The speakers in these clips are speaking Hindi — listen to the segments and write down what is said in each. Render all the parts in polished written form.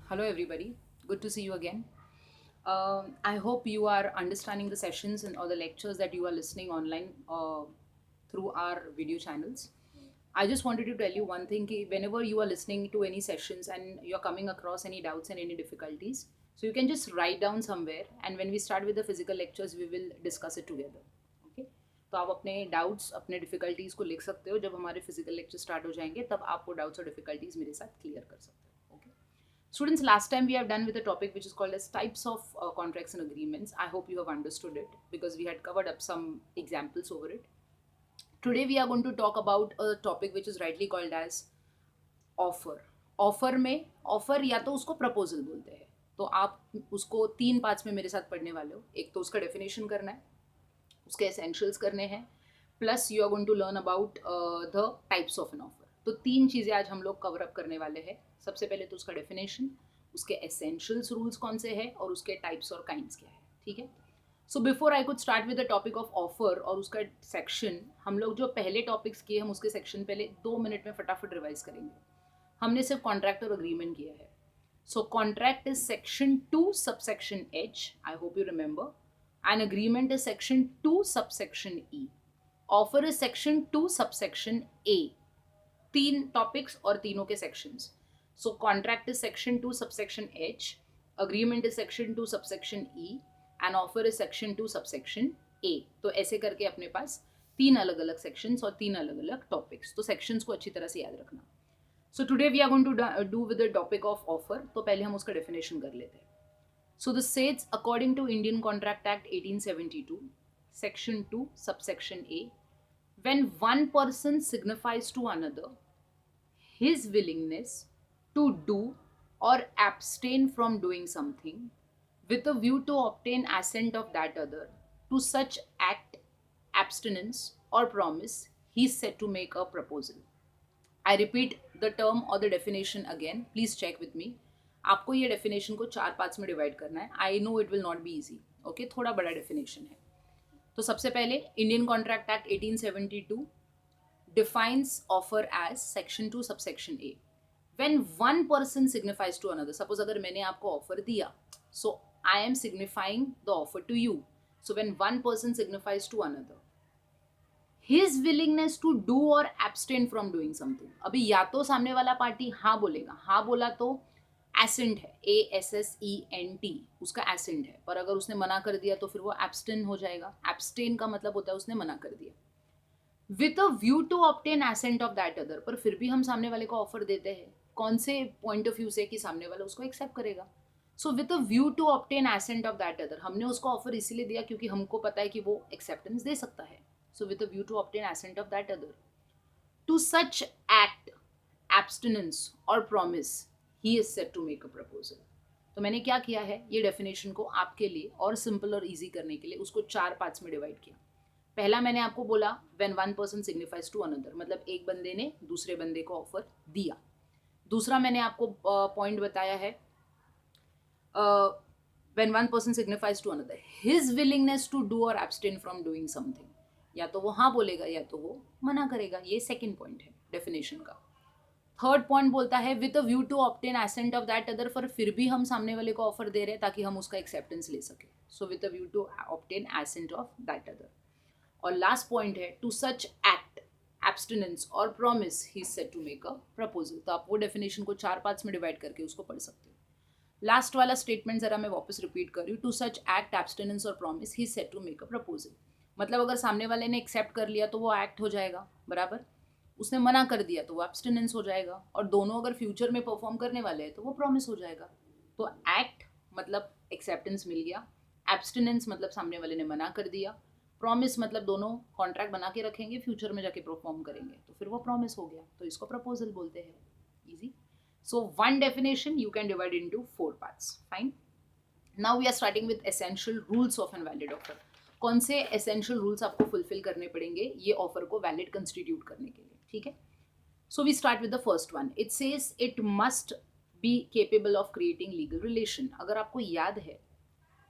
Hello, everybody. Good to see you again. I hope you are understanding the sessions and or the lectures that you are listening online through our video channels. I just wanted to tell you one thing: कि whenever you are listening to any sessions and you're coming across any doubts and any difficulties, so you can just write down somewhere. And when we start with the physical lectures, we will discuss it together. Okay? तो आप अपने डाउट्स अपने डिफिकल्टीज़ को लिख सकते हो. जब हमारे फिजिकल लेक्चर स्टार्ट हो जाएंगे तब आप वो डाउट्स और डिफिकल्टीज़ मेरे साथ क्लियर कर सकते हो. Okay Students, last time we have done with a topic which is called as types of contracts and agreements. I hope you have understood it because we had covered up some examples over it. Today we are going to talk about a topic which is rightly called as offer. Offer में ऑफर या तो उसको प्रपोजल बोलते हैं. तो आप उसको 3 पार्ट्स में मेरे साथ पढ़ने वाले हो. एक तो उसका डेफिनेशन करना है, उसके एसेंशियल्स करने हैं, plus you are going to learn about the types of an offer. तो 3 चीज़ें आज हम लोग कवर अप करने वाले हैं. सबसे पहले तो उसका डेफिनेशन, उसके एसेंशियल्स रूल्स कौन से हैं और उसके टाइप्स और काइंड्स क्या है. ठीक है. So before I could start with the topic of offer और उसका सेक्शन, हम लोग जो पहले टॉपिक्स किए हम उसके सेक्शन पहले 2 मिनट में फटाफट रिवाइज करेंगे. हमने सिर्फ कॉन्ट्रैक्ट और अग्रीमेंट किया है. So contract is section 2 subsection H, I hope you remember. And agreement is section 2 subsection E. Offer is section 2 subsection A. 3 topics और तीनों के sections. So contract is section 2 subsection H, agreement is section 2 subsection E and offer is section 2 subsection A. तो ऐसे करके अपने पास 3 अलग अलग सेक्शंस और 3 अलग अलग टॉपिक्स. तो सेक्शंस को अच्छी तरह से याद रखना. So today we are going to do with the topic of offer. तो पहले हम उसका डेफिनेशन कर लेते हैं. So this says according to Indian contract act 1872 section 2 subsection A, when one person signifies to another his willingness to do or abstain from doing something with a view to obtain assent of that other to such act, abstinence or promise, he is said to make a proposal. I repeat the term or the definition again. Please check with me. आपको ये डेफिनेशन को 4 पार्ट्स में डिवाइड करना है. I know it will not be easy. Okay, थोड़ा बड़ा डेफिनेशन है. तो सबसे पहले Indian contract act 1872 defines offer as section 2 subsection A. When one person signifies to another, suppose अगर मैंने आपको ऑफर दिया, so I am signifying the offer to you. So when one person signifies to another his willingness to do और एब्सटेन फ्रॉम डूइंग समथिंग. अभी या तो सामने वाला पार्टी हाँ बोलेगा, हाँ बोला तो एसेंट है, ASSENT उसका एसेंट है. पर अगर उसने मना कर दिया तो फिर वो एब्सटेन हो जाएगा. एब्सटेन का मतलब होता है उसने मना कर दिया. With a view to obtain assent of that other, पर फिर भी हम सामने वाले को ऑफर देते हैं. कौन से पॉइंट ऑफ व्यू से कि सामने वाला उसको एक्सेप्ट करेगा. So with a view to obtain assent of that other, हमने उसको ऑफर इसीलिए दिया क्योंकि हमको पता है कि वो एक्सेप्टेंस दे सकता है. So with a view to obtain assent of that other to such act, abstinence और promise, he is set to make a proposal. तो मैंने क्या किया है, ये डेफिनेशन को आपके लिए और सिंपल और इजी करने के लिए उसको 4 पार्ट्स में डिवाइड किया. पहला मैंने आपको बोला when one person signifies to another, मतलब एक बंदे ने दूसरे बंदे को ऑफर दिया. दूसरा मैंने आपको पॉइंट बताया है when one person signifies to another his willingness to do और एब्सटेन फ्रॉम डूइंग समथिंग. या तो वो हाँ बोलेगा या तो वो मना करेगा. ये सेकेंड पॉइंट है डेफिनेशन का. थर्ड पॉइंट बोलता है with a view to obtain assent of that other, पर फिर भी हम सामने वाले को ऑफर दे रहे हैं ताकि हम उसका एक्सेप्टेंस ले सके. So with a view to obtain assent of that other. और लास्ट पॉइंट है टू सच एक्ट, एब्सटिनेंस और promise, he is said to make a proposal. तो आप वो डेफिनेशन को 4 पार्ट्स में डिवाइड करके उसको पढ़ सकते हो. लास्ट वाला स्टेटमेंट जरा मैं वापस रिपीट कर रही हूँ. टू सच एक्ट, एब्सटिनेंस और promise, he is said to make a proposal. मतलब अगर सामने वाले ने एक्सेप्ट कर लिया तो वो एक्ट हो जाएगा बराबर. उसने मना कर दिया तो वो एब्सटिनेंस हो जाएगा. और दोनों अगर फ्यूचर में परफॉर्म करने वाले हैं तो वो प्रॉमिस हो जाएगा. तो एक्ट मतलब एक्सेप्टेंस मिल गया, एब्सटिनेंस मतलब सामने वाले ने मना कर दिया, प्रॉमिस मतलब दोनों कॉन्ट्रैक्ट बना के रखेंगे, फ्यूचर में जाके परफॉर्म करेंगे तो फिर वो प्रॉमिस हो गया. तो इसको प्रपोजल बोलते हैं. Easy. So one definition you can divide into 4 parts. Fine. Now we are starting with essential rules of an valid offer. कौन से एसेंशियल रूल्स आपको फुलफिल करने पड़ेंगे ये ऑफर को वैलिड कंस्टिट्यूट करने के लिए. ठीक है. So we start with the first one. It says it must be capable of creating legal relation. अगर आपको याद है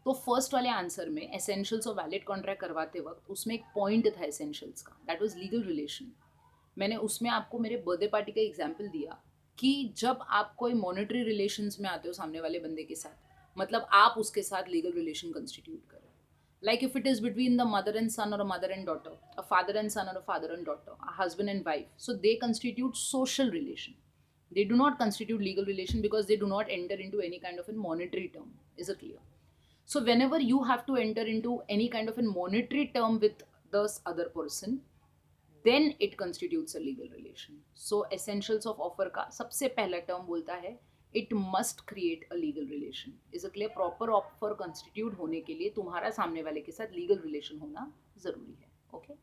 तो फर्स्ट वाले आंसर में एसेंशियल्स और वैलिड कॉन्ट्रैक्ट करवाते वक्त उसमें एक पॉइंट था एसेंशियल्स का, दैट वाज लीगल रिलेशन. मैंने उसमें आपको मेरे बर्थडे पार्टी का एग्जांपल दिया कि जब आप कोई मॉनेटरी रिलेशंस में आते हो सामने वाले बंदे के साथ, मतलब आप उसके साथ लीगल रिलेशन कंस्टिट्यूट करो. Like if it is between the mother and son or a mother and daughter, a father and son or a father and daughter, a husband and wife, so they constitute social relation. They do not constitute legal relation because they do not enter into any kind of a monetary term. Is it clear? So whenever you have to enter into any kind of a monetary term with this other person, then it constitutes a legal relation. So essentials of offer का सबसे पहला term बोलता है it must create a legal relation. Is it clear? Proper offer constitute होने के लिए तुम्हारा सामने वाले के साथ legal relation होना जरूरी है. Okay.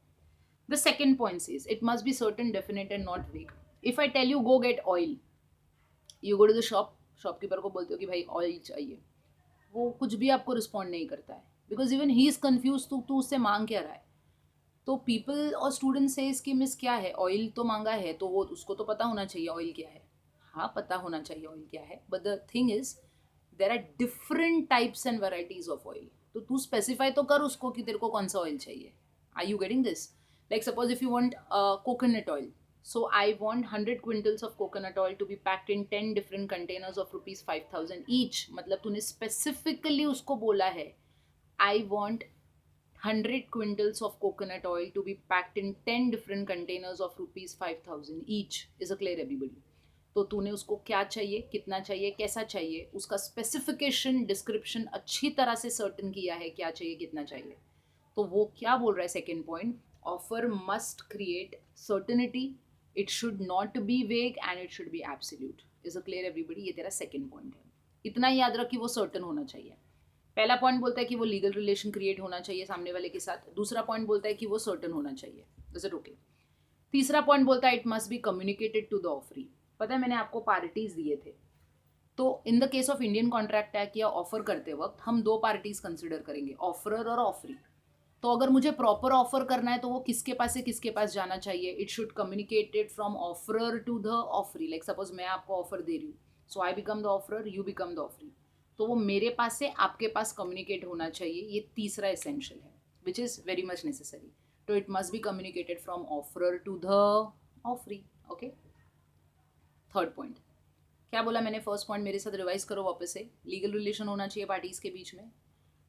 The second point says it must be certain, definite and not vague. If I tell you go get oil, you go to the shop, shopkeeper को बोलते हो कि भाई oil चाहिए, वो कुछ भी आपको रिस्पॉन्ड नहीं करता है because even he is confuse तू उससे मांग क्या रहा है. तो पीपल और स्टूडेंट से इसकी मिस क्या है, ऑयल तो मांगा है तो वो उसको तो पता होना चाहिए ऑयल क्या है. हाँ पता होना चाहिए ऑयल क्या है, but the thing is there are different types and varieties of oil. तो तू स्पेसिफाई तो कर उसको कि तेरे को कौन सा ऑयल चाहिए. Are you getting this? Like suppose if you want coconut oil, so I want 100 quintals of coconut oil to be packed in 10 different containers of rupees 5,000 each. मतलब तूने specifically उसको बोला है I want 100 quintals of coconut oil to be packed in 10 different containers of rupees 5,000 each. Is it clear everybody? तो तूने उसको क्या चाहिए, कितना चाहिए, कैसा चाहिए, उसका स्पेसिफिकेशन डिस्क्रिप्शन अच्छी तरह से सर्टन किया है क्या चाहिए कितना चाहिए. तो वो क्या बोल रहा है second point, offer must create certainty, it should not be vague and it should be absolute. Is it clear everybody? ये तेरा सेकंड पॉइंट है. इतना ही याद रख कि वो सर्टन होना चाहिए. पहला पॉइंट बोलता है कि वो लीगल रिलेशन क्रिएट होना चाहिए सामने वाले के साथ. दूसरा पॉइंट बोलता है कि वो सर्टन होना चाहिए. Is it okay? तीसरा पॉइंट बोलता है it must be communicated to the offeree. पता है मैंने आपको पार्टीज दिए थे, तो in the case of Indian contract Act या ऑफर करते वक्त हम दो पार्टीज कंसिडर करेंगे, ऑफरर और ऑफरी. तो अगर मुझे प्रॉपर ऑफर करना है तो वो किसके पास से किसके पास जाना चाहिए, it should communicated from offeror to the offeree. Like suppose मैं आपको ऑफर दे रही हूँ, so I become the offeror, you become the offeree. तो वो मेरे पास से आपके पास कम्युनिकेट होना चाहिए. ये तीसरा एसेंशियल है which is very much necessary. तो it must be communicated from offeror to the offeree. Okay. Third point क्या बोला मैंने? फर्स्ट पॉइंट मेरे साथ रिवाइज करो वापस से. लीगल रिलेशन होना चाहिए पार्टीज के बीच में.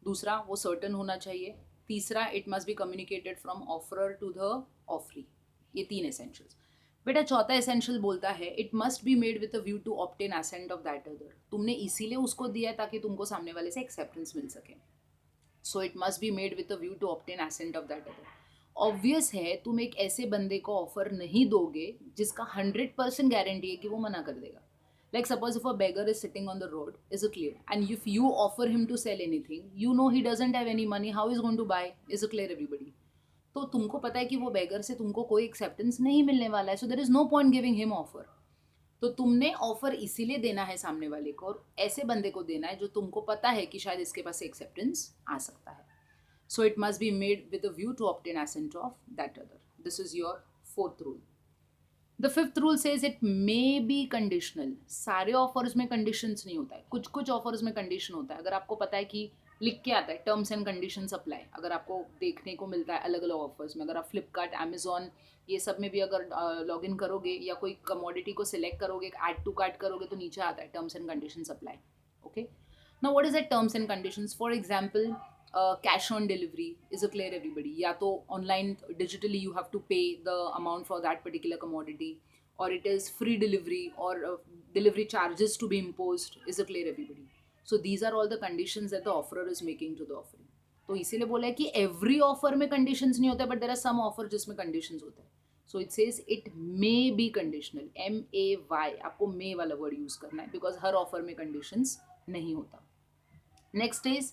दूसरा वो सर्टन होना चाहिए. तीसरा it must be communicated from offeror to the offeree. ये तीन एसेंशियल्स. बेटा चौथा एसेंशियल बोलता है it must be made with a view to obtain assent of that other. तुमने इसीलिए उसको दिया है ताकि तुमको सामने वाले से एक्सेप्टेंस मिल सके. So it must be made with a view to obtain assent of that other. Obvious है तुम एक ऐसे बंदे को ऑफर नहीं दोगे जिसका 100% गारंटी है कि वो मना कर देगा. Like suppose if a beggar is sitting on the road, is it clear? And if you offer him to sell anything, you know he doesn't have any money, how is going to buy? Is it clear everybody? तो तुमको पता है कि वो beggar से तुमको कोई एक्सेप्टेंस नहीं मिलने वाला है, so there is no point giving him offer. तो तुमने ऑफर इसीलिए देना है सामने वाले को और ऐसे बंदे को देना है जो तुमको पता है कि शायद इसके पास एक्सेप्टेंस आ सकता है. So it must be made with a view to obtain assent of that other. This is your fourth rule. The fifth rule says it may be conditional. सारे ऑफर्स में कंडीशंस नहीं होता है, कुछ कुछ ऑफर्स में कंडीशन होता है. अगर आपको पता है कि लिख के आता है टर्म्स एंड कंडीशंस अप्लाई, अगर आपको देखने को मिलता है अलग अलग ऑफर्स में, अगर आप फ्लिपकार्ट, अमेजॉन ये सब में भी अगर लॉग इन करोगे या कोई कमोडिटी को सिलेक्ट करोगे, ऐड टू कार्ट करोगे तो नीचे आता है terms and conditions apply. Okay. Now what is that terms and conditions? For example cash on delivery. Is a clear everybody? या तो online digitally you have to pay the amount for that particular commodity, or it is free delivery or delivery charges to be imposed. Is it clear everybody? So these are all the conditions that the offerer is making to the offering. तो इसीलिए बोला है कि every offer में conditions नहीं होता है, but there are some offer जिसमें conditions होता है. So it says it may be conditional. MAY. आपको may वाला word use करना है because हर offer में conditions नहीं होता. Next is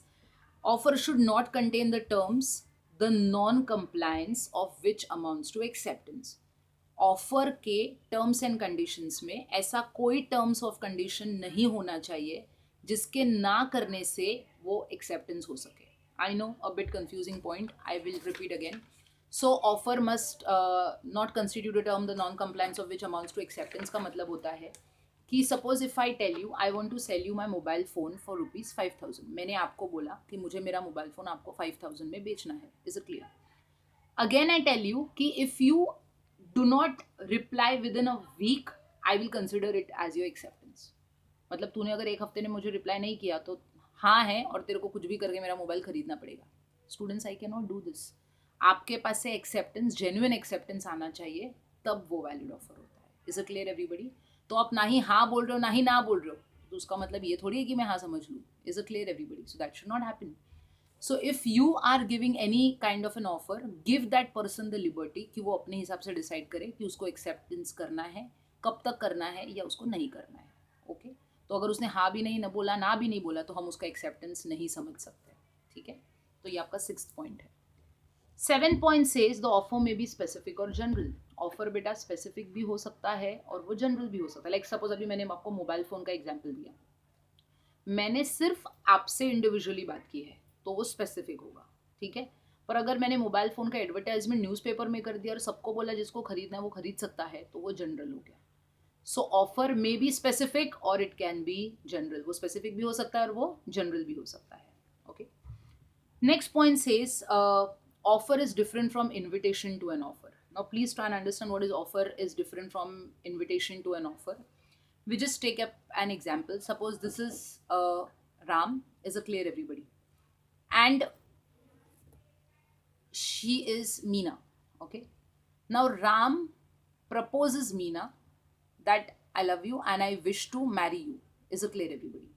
offer should not contain the terms the non-compliance of which amounts to acceptance. Offer के टर्म्स एंड कंडीशंस में ऐसा कोई टर्म्स ऑफ कंडीशन नहीं होना चाहिए जिसके ना करने से वो एक्सेप्टेंस हो सके. I know a bit confusing point, I will repeat again. So offer must not constitute a term the non compliance of which amounts to acceptance का मतलब होता है कि suppose if I tell you I want to sell you my mobile phone for ₹5,000. मैंने आपको बोला कि मुझे मेरा मोबाइल फ़ोन आपको 5,000 में बेचना है. Is it clear? Again I tell you कि if you do not reply within a week, I will consider it as your acceptance. मतलब तूने अगर एक हफ्ते ने मुझे रिप्लाई नहीं किया तो हाँ है, और तेरे को कुछ भी करके मेरा मोबाइल खरीदना पड़ेगा. Students, I can not do this. आपके पास से एक्सेप्टेंस, जेन्युइन एक्सेप्टेंस आना चाहिए, तब वो वैलिड ऑफर होता है. Is it clear everybody? तो आप ना ही हाँ बोल रहे हो ना ही ना बोल रहे हो, तो उसका मतलब ये थोड़ी है कि मैं हाँ समझ लूँ. Is it clear everybody? So that should not happen. So if you are giving any kind of an offer, give that person the liberty कि वो अपने हिसाब से डिसाइड करे कि उसको एक्सेप्टेंस करना है, कब तक करना है, या उसको नहीं करना है. ओके तो अगर उसने हाँ भी नहीं ना बोला, ना भी नहीं बोला, तो हम उसका एक्सेप्टेंस नहीं समझ सकते. ठीक है, तो ये आपका 6th पॉइंट है. 7th point says the offer में बी स्पेसिफिक और जनरल. ऑफर बेटा स्पेसिफिक भी हो सकता है और वो जनरल भी हो सकता है. लाइक सपोज अभी मैंने आपको मोबाइल फ़ोन का एग्जाम्पल दिया, मैंने सिर्फ आपसे इंडिविजुअली बात की है तो वो स्पेसिफिक होगा. ठीक है, पर अगर मैंने मोबाइल फ़ोन का एडवर्टाइजमेंट न्यूज़पेपर में कर दिया और सबको बोला जिसको खरीदना है वो खरीद सकता है, तो वो जनरल हो गया. सो ऑफर मे बी स्पेसिफिक और इट कैन बी जनरल. वो स्पेसिफिक भी हो सकता है और वो जनरल भी हो सकता है. Okay, next point says offer is different from invitation to an offer. Now please try and understand what is offer is different from invitation to an offer. We just take up an example. Suppose this is Ram. Is it clear everybody? And she is Meena. Okay, now Ram proposes Meena that I love you and I wish to marry you. Is it clear everybody?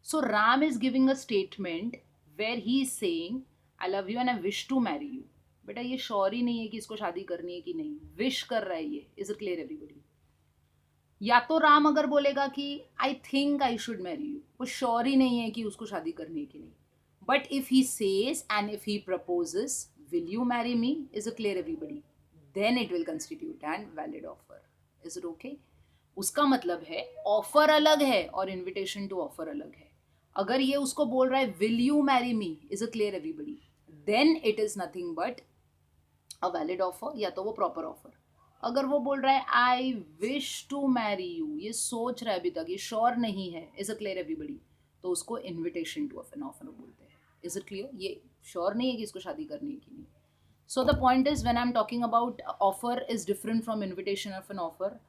So Ram is giving a statement where he is saying I love you and I wish to marry you. बेटा ये श्योर ही नहीं है कि इसको शादी करनी है कि नहीं, विश कर रहा है ये. Is it clear everybody? या तो राम अगर बोलेगा कि I think I should marry you, वो श्योर ही नहीं है कि उसको शादी करनी है कि नहीं. But if he says and if he proposes will you marry me, is it clear everybody, then it will constitute an valid offer. Is it okay? उसका मतलब है ऑफर अलग है और इन्विटेशन टू ऑफर अलग है. अगर ये उसको बोल रहा है will you marry me, is it clear everybody, then it is nothing but a valid offer, या तो वो प्रॉपर ऑफर. अगर वो बोल रहा है I wish to marry you, ये सोच रहा है अभी तक, ये श्योर नहीं है, इज इट क्लियर एवरीबडी, तो उसको इन्विटेशन टू एन ऑफर बोलते हैं. Is it clear? ये श्योर नहीं है कि इसको शादी करनी है कि नहीं. So the point is when I am talking about offer is different from invitation of an offer.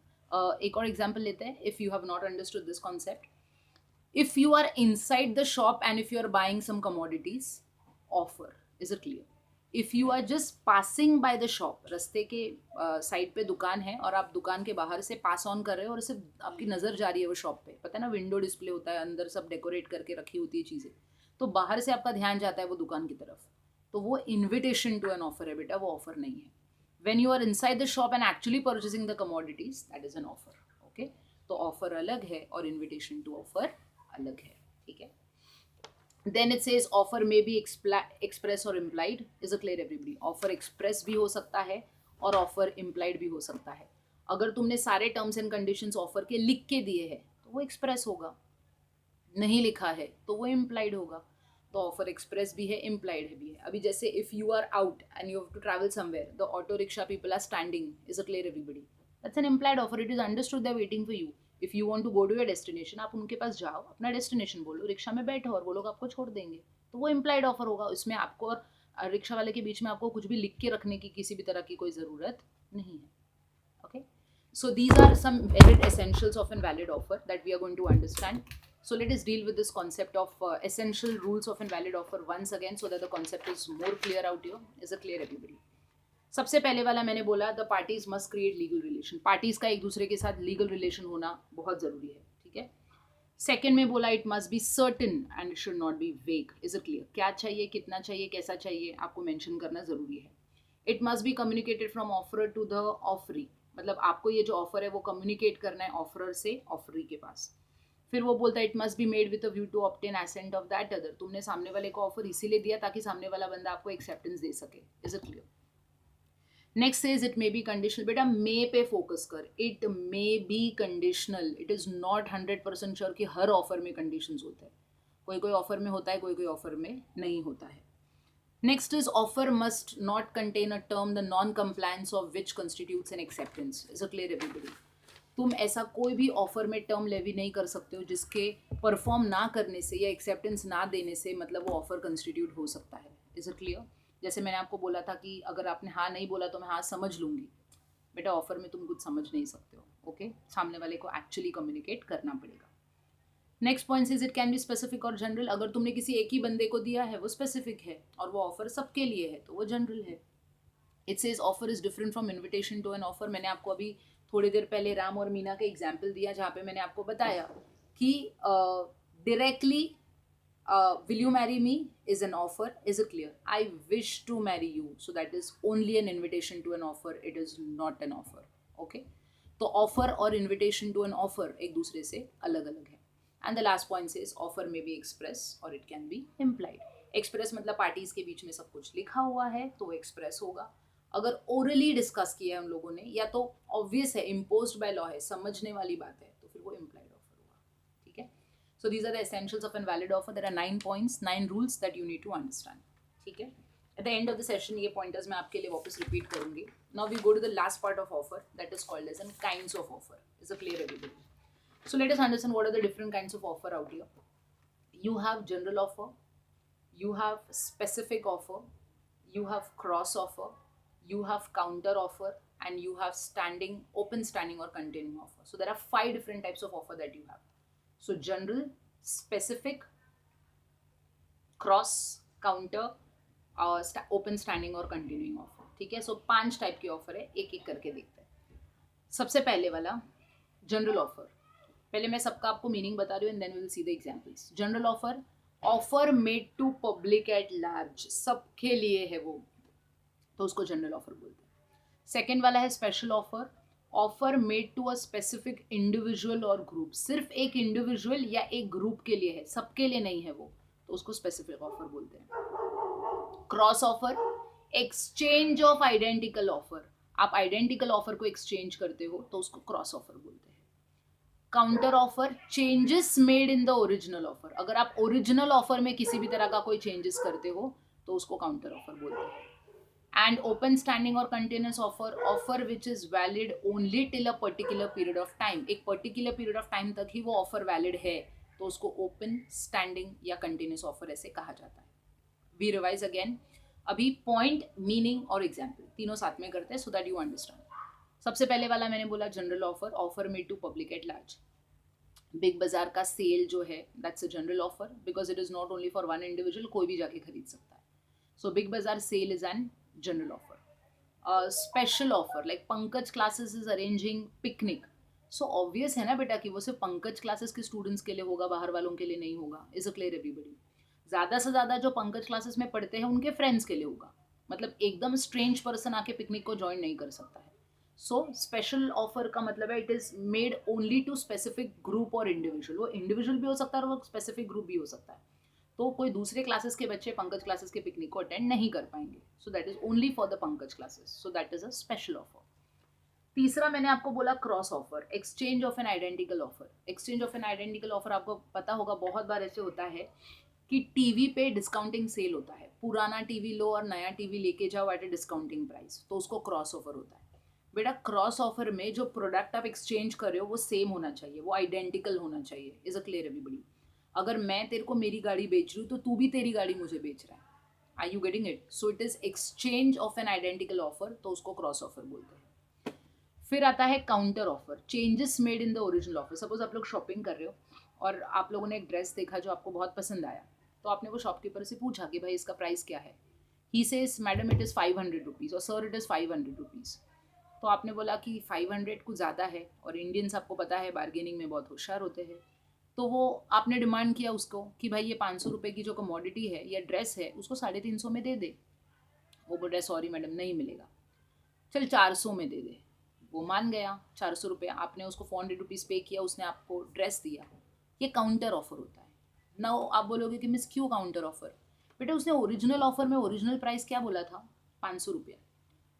एक और एग्जाम्पल लेते हैं. If you have not understood this concept, if you are inside the shop and if you are buying some commodities, offer. Is it clear? If you are just passing by the shop, रास्ते के साइड पे दुकान है और आप दुकान के बाहर से पास ऑन कर रहे हो और सिर्फ आपकी नज़र जा रही है वो शॉप पे, पता है ना विंडो डिस्प्ले होता है, अंदर सब डेकोरेट करके रखी होती है चीज़ें, तो बाहर से आपका ध्यान जाता है वो दुकान की तरफ, तो वो इन्विटेशन टू एन ऑफर है बेटा, वो ऑफर नहीं है. When you are inside the shop and actually purchasing the commodities, that is an offer. Okay, तो ऑफर अलग है और इन्विटेशन टू ऑफर अलग है. ठीक है, then it says offer may be express और implied. Is a clear everybody? Offer express भी हो सकता है और ऑफर इम्प्लाइड भी हो सकता है. अगर तुमने सारे टर्म्स एंड कंडीशंस ऑफर के लिख के दिए हैं तो वो एक्सप्रेस होगा, नहीं लिखा है तो वो इम्प्लाइड होगा. तो ऑफर एक्सप्रेस भी है, इम्प्लाइड भी है. अभी जैसे if you are out and you have to travel somewhere, the auto rickshaw people are standing. Is a clear everybody? That's an implied offer. It is understood they are waiting for you. If you want to go to your destination, आप उनके पास जाओ, अपना डेस्टिनेशन बोलो, रिक्शा में बैठो और वो लोग आपको छोड़ देंगे, तो वो इम्प्लाइड ऑफर होगा. इसमें आपको और रिक्शा वाले के बीच में आपको कुछ भी लिख के रखने की किसी भी तरह की कोई ज़रूरत नहीं है. Okay, so these are some valid essentials of a valid offer that we are going to understand. So let us deal with this concept of essential rules of a valid offer once again so that the concept is more clear out here. Is it clear everybody? सबसे पहले वाला मैंने बोला the parties must create legal relation. Parties का एक दूसरे के साथ लीगल रिलेशन होना बहुत ज़रूरी है. ठीक है. सेकेंड में बोला it must be certain and it should not be vague. Is it clear? क्या चाहिए, कितना चाहिए, कैसा चाहिए, आपको मेंशन करना ज़रूरी है. It must be communicated from offeror to the offeree. मतलब आपको ये जो ऑफर है वो कम्युनिकेट करना है ऑफरर से ऑफरी के पास. फिर वो बोलता है it must be made with a view to obtain assent of that other. तुमने सामने वाले को ऑफर इसीलिए दिया ताकि सामने वाला बंदा आपको एक्सेप्टेंस दे सके. Is it clear? Next is it may be conditional. बेटा मे पे फोकस कर. It may be conditional. It is not 100% sure कि हर ऑफर में कंडीशंस होते हैं. कोई कोई ऑफर में होता है, कोई कोई ऑफर में नहीं होता है. Next is offer must not contain a term the non-compliance of which constitutes an acceptance. Is it clear everybody? तुम ऐसा कोई भी ऑफर में टर्म लेवी नहीं कर सकते हो जिसके परफॉर्म ना करने से या एक्सेप्टेंस ना देने से मतलब वो ऑफर कंस्टिट्यूट हो सकता है. Is it clear? जैसे मैंने आपको बोला था कि अगर आपने हाँ नहीं बोला तो मैं हाँ समझ लूँगी. बेटा ऑफर में तुम कुछ समझ नहीं सकते हो. ओके, सामने वाले को एक्चुअली कम्युनिकेट करना पड़ेगा. Next point is it can be specific और जनरल. अगर तुमने किसी एक ही बंदे को दिया है वो स्पेसिफिक है और वो ऑफर सबके लिए है तो वो जनरल है. It says offer is different from invitation to an offer. मैंने आपको अभी थोड़ी देर पहले राम और मीना का एग्जाम्पल दिया जहाँ पे मैंने आपको बताया कि directly will you marry me is an offer, is it clear? I wish to marry you, so that is only an invitation to an offer, it is not an offer. Okay, तो offer और invitation to an offer एक दूसरे से अलग अलग है. And the last point says offer may be express or it can be implied. Express मतलब पार्टीज के बीच में सब कुछ लिखा हुआ है तो express होगा. अगर orally डिस्कस किया है उन लोगों ने या तो obvious है, imposed by law है, समझने वाली बात है, तो फिर वो implied offer होगा. ठीक है. So these are the essentials of a valid offer. There are 9 points, 9 rules that you need to understand. ठीक है. At the end of the session ये pointers मैं आपके लिए वापस repeat करूँगी. Now we go to the last part of offer that is called as kinds of offer. Is it clear everybody? So let us understand what are the different kinds of offer out here. You have general offer, you have specific offer, you have cross offer, you have counter offer, and you have standing, open standing or continuing offer. So there are 5 different types of offer that you have. So general, specific, cross, counter, open standing और continuing offer. ठीक है. सो 5 टाइप के ऑफर है, एक एक करके देखते हैं. सबसे पहले वाला जनरल ऑफर. पहले मैं सबका आपको मीनिंग बता रही हूँ and then we will see the examples. General offer, offer made to public at large, सबके लिए है वो, तो उसको जनरल ऑफर बोलते हैं. सेकेंड वाला है special offer, offer made to a specific individual और ग्रुप, सिर्फ एक इंडिविजुअल या एक ग्रुप के लिए है, सबके लिए नहीं है वो, तो उसको स्पेसिफिक ऑफर बोलते हैं. Cross offer, exchange of identical offer, आप आइडेंटिकल ऑफर को एक्सचेंज करते हो तो उसको क्रॉस ऑफर बोलते हैं. Counter offer, changes made in the original offer, अगर आप ओरिजिनल ऑफर में किसी भी तरह का कोई चेंजेस करते हो तो उसको काउंटर ऑफर बोलते हैं. And open standing or continuous offer, offer which is valid only till a particular period of time, एक particular period of time तक ही वो offer valid है तो उसको open standing या continuous offer ऐसे कहा जाता है. We revise again. अभी point, meaning और example तीनों साथ में करते हैं so that you understand. सबसे पहले वाला मैंने बोला general offer, offer made to public at large. Big Bazaar का सेल जो है that's a general offer because it is not only for one individual, कोई भी जाके खरीद सकता है. So Big Bazaar sale is an general offer. Special offer like Pankaj classes is arranging picnic. So obvious है ना बेटा कि वो सिर्फ पंकज classes के students के लिए होगा, बाहर वालों के लिए नहीं होगा. Is it clear everybody? ज़्यादा से ज़्यादा जो पंकज classes में पढ़ते हैं उनके friends के लिए होगा, मतलब एकदम strange person आके पिकनिक को join नहीं कर सकता है. So special offer का मतलब है it is made only to specific group और individual. वो individual भी हो सकता है और वो specific group भी हो सकता है. तो कोई दूसरे क्लासेस के बच्चे पंकज क्लासेस के पिकनिक को अटेंड नहीं कर पाएंगे. So that is only for the Pankaj classes. So that is a special offer. तीसरा मैंने आपको बोला cross offer, exchange of an identical offer. Exchange of an identical offer आपको पता होगा बहुत बार ऐसे होता है कि टीवी पे डिस्काउंटिंग सेल होता है, पुराना टीवी लो और नया टीवी लेके जाओ एट ए डिस्काउंटिंग प्राइस, तो उसको क्रॉस ऑफर होता है. बेटा क्रॉस ऑफर में जो प्रोडक्ट आप एक्सचेंज कर रहे हो वो सेम होना चाहिए, वो आइडेंटिकल होना चाहिए. Is a clear everybody? अगर मैं तेरे को मेरी गाड़ी बेच रही हूँ तो तू भी तेरी गाड़ी मुझे बेच रहा है. Are you getting it? So it is exchange of an identical offer, तो उसको क्रॉस ऑफर बोलते हैं. फिर आता है counter offer, changes made in the original offer. Suppose आप लोग शॉपिंग कर रहे हो और आप लोगों ने एक ड्रेस देखा जो आपको बहुत पसंद आया, तो आपने वो शॉपकीपर से पूछा कि भाई इसका प्राइस क्या है. He says madam it is 500 rupees और सर इट इज़ 500 रुपीज़. तो आपने बोला कि 500 कुछ ज़्यादा है, और इंडियंस आपको पता है बार्गेनिंग में बहुत होशियार होते हैं. तो वो आपने डिमांड किया उसको कि भाई ये 500 रुपये की जो कमोडिटी है या ड्रेस है उसको 350 में दे दे. वो बोल रहा है सॉरी मैडम नहीं मिलेगा. चल 400 में दे दे. वो मान गया. 400 रुपये आपने उसको 400 रुपीज़ पे किया, उसने आपको ड्रेस दिया. ये काउंटर ऑफर होता है ना. आप बोलोगे कि मिस क्यों काउंटर ऑफर? बेटा उसने ओरिजिनल ऑफर में ओरिजिनल प्राइस क्या बोला था? 500 रुपये.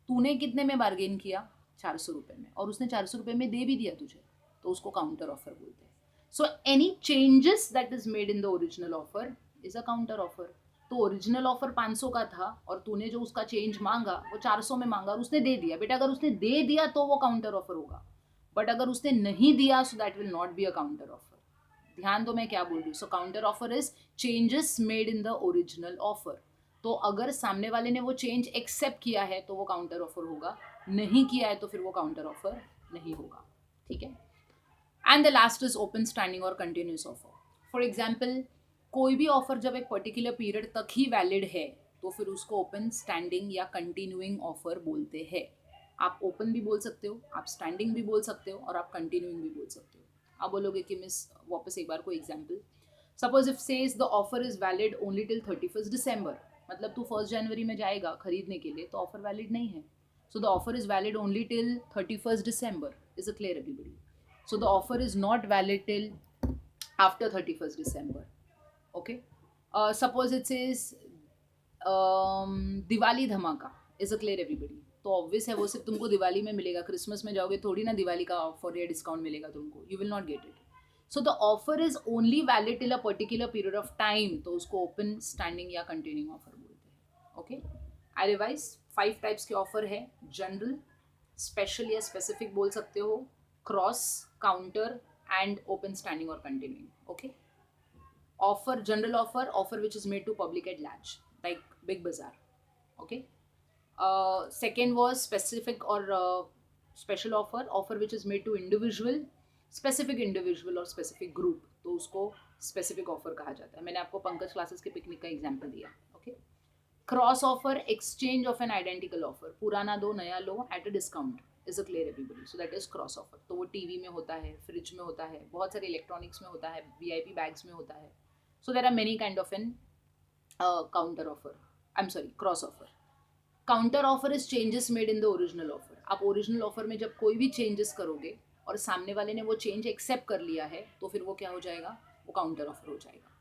तूने कितने में बार्गेन किया? 400 रुपये में, और उसने 400 रुपये में दे भी दिया तुझे, तो उसको काउंटर ऑफर बोलते हैं. So any changes that is made in the original offer is a counter offer. तो ओरिजिनल ऑफर 500 का था और तूने जो उसका चेंज मांगा वो 400 में मांगा और उसने दे दिया. बेटा अगर उसने दे दिया तो वो काउंटर ऑफर होगा, बट अगर उसने नहीं दिया so that will not be a counter offer. ध्यान दो मैं क्या बोल रही हूँ. So counter offer is changes made in the original offer. तो अगर सामने वाले ने वो चेंज एक्सेप्ट किया है तो वो काउंटर ऑफर होगा, नहीं किया है तो फिर वो काउंटर ऑफर नहीं होगा. ठीक है. And the last is open standing और कंटिन्यूस ऑफर. फॉर एग्जाम्पल, कोई भी ऑफर जब एक पर्टिकुलर पीरियड तक ही वैलिड है तो फिर उसको ओपन स्टैंडिंग या कंटिन्यूइंग ऑफर बोलते हैं. आप ओपन भी बोल सकते हो, आप स्टैंडिंग भी बोल सकते हो और आप कंटिन्यूइंग भी बोल सकते हो. आप बोलोगे कि मिस वापस एक बार कोई example. Suppose if says the offer is valid only till 31 दिसंबर. मतलब तू 1 जनवरी में जाएगा खरीदने के लिए तो ऑफर वैलिड नहीं है. So the offer is valid only till 31 December. Is a clear everybody? So the offer is not valid till after 31st December. Okay. Suppose it says Diwali धमाका. Is a clear everybody? तो ऑब्वियस है वो सिर्फ तुमको दिवाली में मिलेगा. क्रिसमस में जाओगे थोड़ी ना दिवाली का ऑफर या डिस्काउंट मिलेगा तुमको. You will not get it. So the offer is only valid till a particular period of time. तो उसको ओपन स्टैंडिंग या कंटिन्यूइंग ऑफर बोलते हैं. ओके. I revise. 5 टाइप्स के ऑफर है. जनरल, स्पेशल या स्पेसिफिक बोल सकते हो, cross, counter and open standing or continuing. Okay. Offer, general offer, offer which is made to public at large, like big bazaar. Okay. Second was specific or special offer, offer which is made to individual, specific individual or specific group. तो उसको specific offer कहा जाता है. मैंने आपको पंकज क्लासेस के पिकनिक का एग्जाम्पल दिया. Okay. Cross offer, exchange of an identical offer. पुराना दो नया लो at a discount. Is a clear everybody? So that is cross offer. तो वो टीवी में होता है, फ्रिज में होता है, बहुत सारे इलेक्ट्रॉनिक्स में होता है, वीआईपी बैग्स में होता है. So there are many kind of an counter offer. I am sorry, cross offer. Counter offer is changes made in the original offer. आप ओरिजिनल ऑफर में जब कोई भी चेंजेस करोगे और सामने वाले ने वो चेंज एक्सेप्ट कर लिया है तो फिर वो क्या हो जाएगा? वो काउंटर ऑफर हो जाएगा.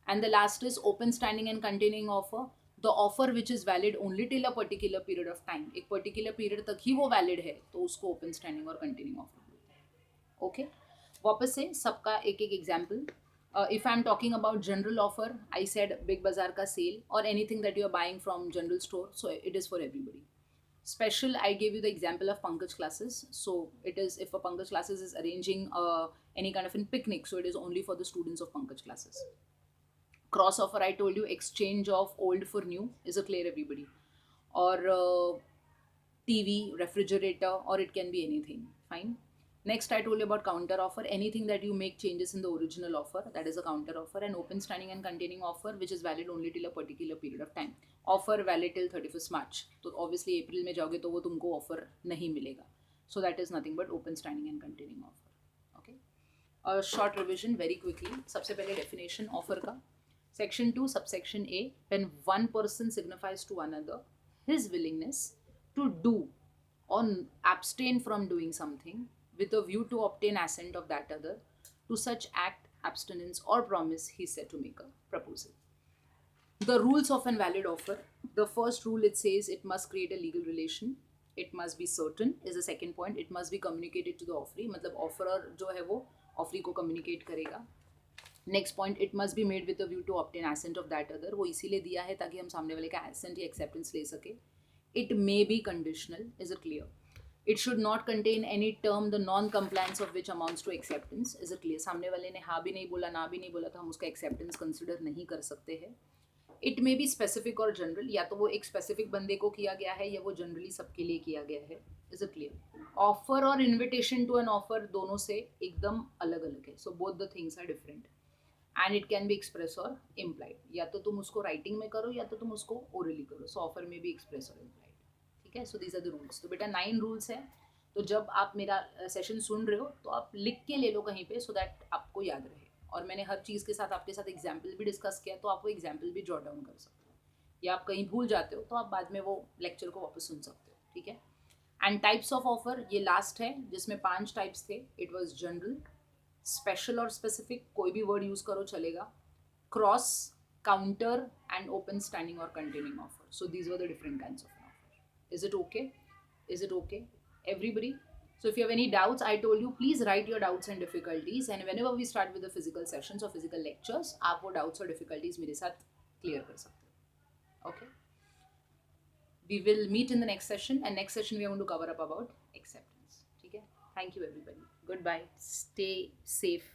And the last is open standing and continuing offer. The offer which is valid only till a particular period of time. एक पर्टिकुलर पीरियड तक ही वो वैलिड है तो उसको ओपन स्टैंडिंग और कंटिन्यूइंग ऑफर बोलते हैं. ओके. वापस से सबका एक एक example. If I am talking about general offer, I said Big Bazaar का सेल और anything that you are buying from general store, so it is for everybody. Special, I gave you the example of Pankaj classes. So it is if a Pankaj classes is arranging any kind of a picnic, so it is only for the students of Pankaj classes. Cross offer, I told you, exchange of old for new is a clear everybody. Or TV, refrigerator, or it can be anything. Fine. Next, I told you about counter offer. Anything that you make changes in the original offer, that is a counter offer. And open standing and containing offer, which is valid only till a particular period of time. Offer valid till 31st March. तो obviously April में जाओगे तो वो तुमको offer नहीं मिलेगा. So that is nothing but open standing and containing offer. Okay. A short revision very quickly. सबसे पहले definition offer का. Section 2, subsection A. When one person signifies to another his willingness to do or abstain from doing something with a view to obtain assent of that other, to such act, abstinence or promise he is said to make a proposal. The rules of an valid offer. The first rule, it says it must create a legal relation. It must be certain is the second point. It must be communicated to the offeree. मतलब offerer जो है वो offeree को communicate करेगा. Next point, it must be made with a view to obtain assent of that other. वो इसीलिए दिया है ताकि हम सामने वाले का एसेंट या एक्सेप्टेंस ले सके. It may be conditional. Is a clear? It should not contain any term the non compliance of which amounts to acceptance. Is a clear? सामने वाले ने हाँ भी नहीं बोला ना भी नहीं बोला तो हम उसका एक्सेप्टेंस कंसिडर नहीं कर सकते हैं. इट मे बी स्पेसिफिक और जनरल. या तो वो एक स्पेसिफिक बंदे को किया गया है या वो जनरली सबके लिए किया गया है. Is a clear? ऑफर और इन्विटेशन टू एन ऑफर दोनों से एकदम अलग अलग है. So both the things are different. And it can be express और इम्प्लाइड. या तो तुम उसको राइटिंग में करो या तो तुम उसको ओरली करो. सो ऑफर में भी एक्सप्रेस और इम्प्लाइड. ठीक है? So these are the rules. तो बेटा 9 रूल्स है. तो जब आप मेरा सेशन सुन रहे हो तो आप लिख के ले लो कहीं पे सो दैट आपको याद रहे. और मैंने हर चीज़ के साथ आपके साथ एग्जाम्पल भी डिस्कस किया तो आप वो एग्जाम्पल भी जॉट डाउन कर सकते हो. या आप कहीं भूल जाते हो तो आप बाद में वो लेक्चर को वापस सुन सकते हो. ठीक है? एंड टाइप्स ऑफ ऑफर, ये लास्ट है जिसमें 5 टाइप्स थे. इट वॉज जनरल, स्पेशल और स्पेसिफिक, कोई भी वर्ड यूज करो चलेगा, cross, counter and open standing और continuing offer. So these were the different kinds of offer. Is it okay? Is it okay, everybody? So if you have any doubts, I told you, please write your doubts and difficulties, and whenever we start with the physical sessions or physical lectures, आप वो doubts और difficulties मेरे साथ clear कर सकते हो. Okay? We will meet in the next session, and next session we are going to cover up about acceptance. ठीक है? Thank you everybody. Goodbye. Stay safe.